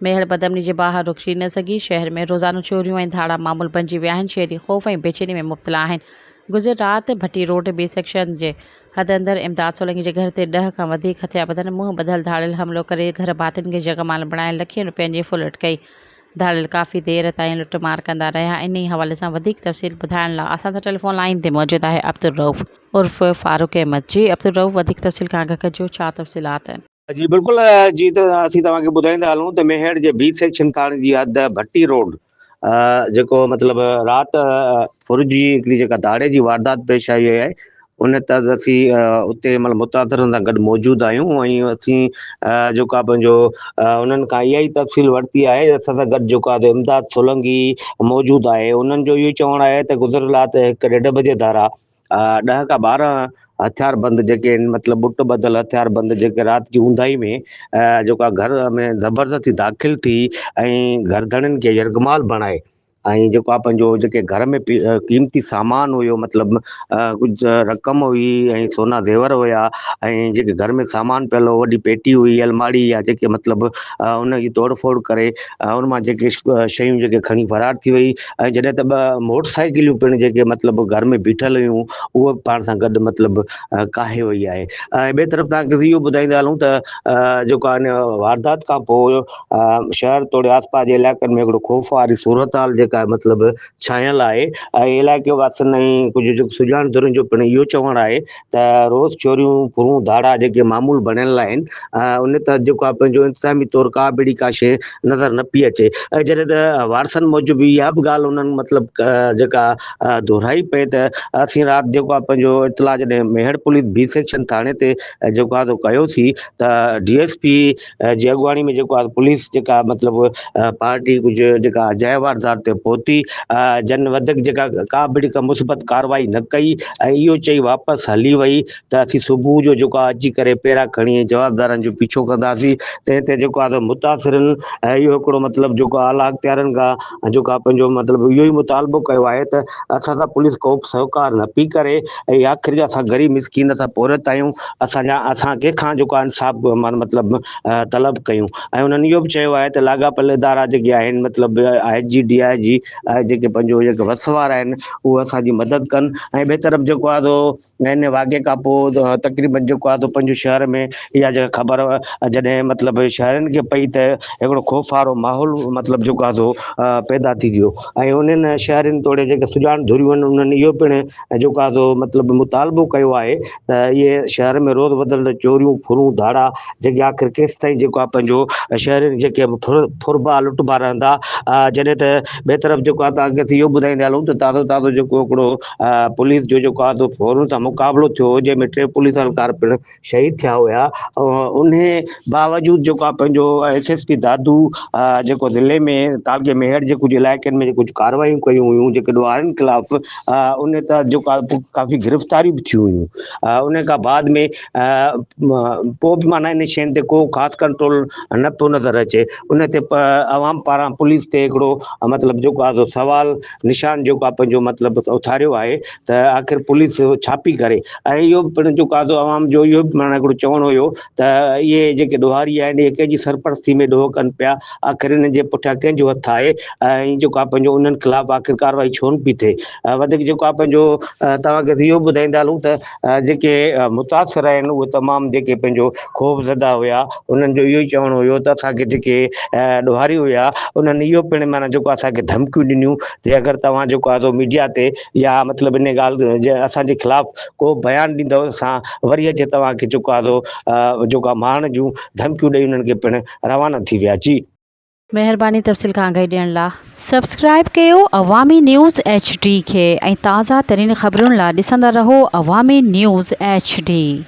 मेहर बदमनी जे ॿाहिरि रुकजी न सघी। शहर में रोज़ानो चोरियूं ऐं धाड़ा मामूल बणिजी विया आहिनि। शहरी ख़ौफ़ ऐं बेचैनी में मुब्तला आहिनि। गुज़िर राति भट्टी रोड बी सेक्शन जे हद अंदरि इमदाद सोलंकी जे घर ते 10 खां वधीक हथियारबंदनि मुंहुं ॿधल धाड़ियल हमिलो करे घर भातियुनि खे जगमाल बणाए लखनि रुपयनि जी फुलट कई। धाड़ियल काफ़ी देर ताईं लुटमार कंदा रहिया। इन हवाले सां वधीक तफ़सील ॿुधाइण लाइ असां सां टेलीफोन लाइन ते मौजूदु आहे अब्दुल रऊफ़ उर्फ़ फारूक अहमद। जी अब्दुल रऊफ़, वधीक तफ़सील खां आगाह कजो, छा तफ़सीलात आहिनि? जी बिल्कुल। जी त असीं तव्हांखे ॿुधाईंदा हलूं त मेहर जे बी सेक्शन थाणे जी हद भट्टी रोड जेको मतिलबु राति फुरिजी हिकिड़ी जेका धाड़े जी वारदात पेश आई आहे, उन तहत असीं उते मतिलबु मुतासिरनि सां गॾु मौजूदु आहियूं। ऐं असीं जेको आहे पंहिंजो उन्हनि खां इहा ई तफ़सील वरिती आहे। असां सां गॾु जेको आहे इमदाद सोलंकी मौजूदु आहे। उन्हनि जो इहो चवणु आहे त गुज़िरियल राति 1-1:30 बजे धारा 10 खां 12 हथियारबंद जेके आहिनि, मतिलबु बुट ॿधल हथियारबंद जेके राति जी ऊंदाही में जेको आहे घर में ज़बरदस्ती दाख़िल थी ऐं घरधणियुनि खे यरगमाल बणाए ऐं जेको आहे पंहिंजो जेके घर में क़ीमती सामान हुयो, मतिलबु कुझु रक़म हुई ऐं सोना ज़ेवर हुया ऐं जेके घर में सामान पियल हो, वॾी पेटी हुई, अलमारी, या जेके मतिलबु उनजी तोड़फोड़ करे उन मां जेके शयूं जेके खणी फरार थी वई। ऐं जॾहिं त 2 मोटरसाइकिलियूं पिणु जेके मतिलबु घर में बीठल हुयूं, उहे पाण सां गॾु मतिलबु काहे वई आहे। ऐं ॿिए तरफ़ तव्हांखे इहो ॿुधाईंदा हलूं त जेको आहे वारदात खां पोइ शहर तोड़े आसपास जे इलाइक़नि में हिकिड़ो ख़ौफ़ वारी सूरत हाल जेका आहे मतिलबु छायल आहे। ऐं इलाइक़े वासियुनि ऐं कुझु जेको सुञाणू जो पिणु इहो चवणु आहे त रोज़ चोरियूं फुरूं धाड़ा जेके मामूल बणियल आहिनि, उन त जेको आहे पंहिंजो इंतिज़ामी तौरु का बि का शइ नज़र न पई अचे। ऐं जॾहिं त वारसनि मूजिबि इहा बि ॻाल्हि उन्हनि मतिलबु जेका दोहिराई पए त असीं राति जेको आहे पंहिंजो इतला जॾहिं मेहर पुलिस बी सेक्शन थाणे ते जेको आहे कयोसीं त DSP जी अॻुवाणी में जेको आहे पुलिस जेका मतिलबु पार्टी कुझु जेका जय वारदात ते पहुती, जन वधीक जेका का बि का मुस्बत कार्रवाई न कई ऐं इहो चई वापसि हली वई त असीं सुबुह जो जेको आहे अची करे पेरा खणी जवाबदारनि जो पीछो कंदासीं। तंहिं ते जेको आहे मुतासिरनि इहो हिकिड़ो मतिलबु जेको आला अख़्तियारनि खां जेको आहे पंहिंजो मतिलबु इहो ई मुतालबो कयो आहे त असां सां पुलिस को बि सहकार न पई करे ऐं आख़िर असां ग़रीब मिसकीन सां पहुरत आहियूं। असां कंहिंखां जेको आहे इंसाफ़ मतिलबु तलब कयूं। ऐं उन्हनि इहो बि चयो आहे त लाॻापियल इदारा जेके आहिनि, मतिलबु IG DIG जेके पंहिंजो जेके वसवार आहिनि, उहे असांजी मदद कनि। ऐं ॿिए तरफ़ जेको आहे हिन वाक़े खां पोइ तक़रीबन जेको आहे पंहिंजो शहर में इहा जेका ख़बर जॾहिं मतिलबु शहरनि खे पई त हिकिड़ो ख़ौफ़ वारो माहौल मतिलबु जेको आहे पैदा थी वियो। ऐं उन्हनि शहरनि तोड़े जेके सुञाण धुरियूं आहिनि, उन्हनि इहो पिणु जेको आहे मतिलबु मुतालबो कयो आहे त इहे शहर में रोज़ वधल चोरियूं फुरूं धाड़ा जेके आख़िर केसि ताईं जेको आहे पंहिंजो शहरनि जेके फुरबा लुटबा रहंदा। जॾहिं त ॿिए तरफ़ जेको आहे तव्हांखे इहो ॿुधाईंदा हलूं त ताज़ो जेको हिकिड़ो पुलिस जो जेको आहे फौरन सां मुक़ाबिलो थियो, जंहिंमें 3 पुलिस एहलकार पिणु शहीद थिया हुया। उन बावजूदि जेको आहे पंहिंजो SSP दादू जेको ज़िले में तागे मेहर जे कुझु इलाइक़नि में कुझु कार्रवाइयूं कयूं हुयूं जेके ॾोहारियुनि ख़िलाफ़, उन त जेको आहे काफ़ी गिरफ़्तारियूं बि थियूं हुयूं। उन खां बाद में पोइ बि माना इन शयुनि ते को ख़ासि कंट्रोल न पियो नज़र अचे। उन ते अवाम पारां पुलिस ते हिकिड़ो मतिलबु जेको आहे सवाल निशान जेको आहे पंहिंजो मतिलबु उथारियो आहे त आख़िर पुलिस छा पई करे। ऐं इहो बि पिणु जेको आहे अवाम जो इहो बि माना हिकिड़ो चवणु हुयो त इहे जेके ॾोहारी आहिनि, इहे कंहिंजी सरपरस्ती में ॾोह कनि पिया, आख़िर हिन जे पुठियां कंहिंजो हथु आहे ऐं जेको आहे पंहिंजो उन्हनि ख़िलाफ़ु आख़िर कार्रवाई छो न पई थिए। वधीक जेको आहे पंहिंजो तव्हांखे इहो ॿुधाईंदा हलूं त जेके मुतासिर आहिनि उहे तमामु जेके पंहिंजो ख़ौफ़ज़दा हुया। उन्हनि जो इहो ई चवणु हुयो त असांखे जेके ॾोहारी हुया, उन्हनि इहो पिणु माना जेको असांखे धमकियूं ॾिनियूं त अगरि तव्हां जेको आहे मीडिया ते या मतिलबु इन ॻाल्हि जे असांजे ख़िलाफ़ु को बयानु ॾींदव, असां वरी अचे तव्हांखे जेको आहे जेको आहे मारण जूं धमकियूं ॾेई उन्हनि खे पिणु रवाना थी विया। जी महिरबानी तफ़सील खां आगाही ॾियण लाइ। सब्सक्राइब कयो अवामी न्यूज़ HD खे ऐं ताज़ा तरीन ख़बरुनि लाइ ॾिसंदा रहो अवामी न्यूज़ HD।